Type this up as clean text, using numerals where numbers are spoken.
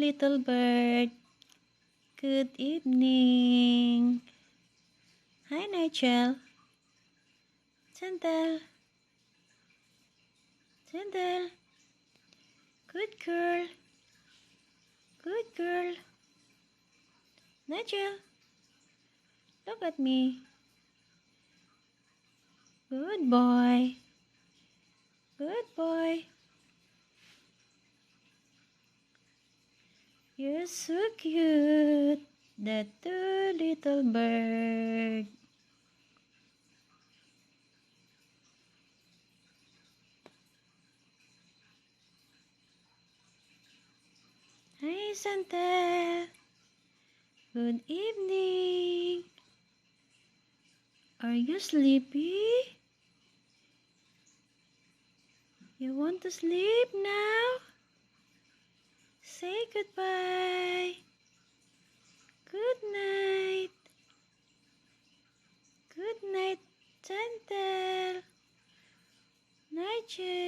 little bird. Good evening. Hi, Nigel. Sandal. Sandal. Good girl. Good girl. Nigel. Look at me. Good boy. Good boy. You're so cute. That two little bird. Hi, Santa. Good evening. Are you sleepy? You want to sleep now? Say goodbye. Good night. Good night, Santa. Nigel.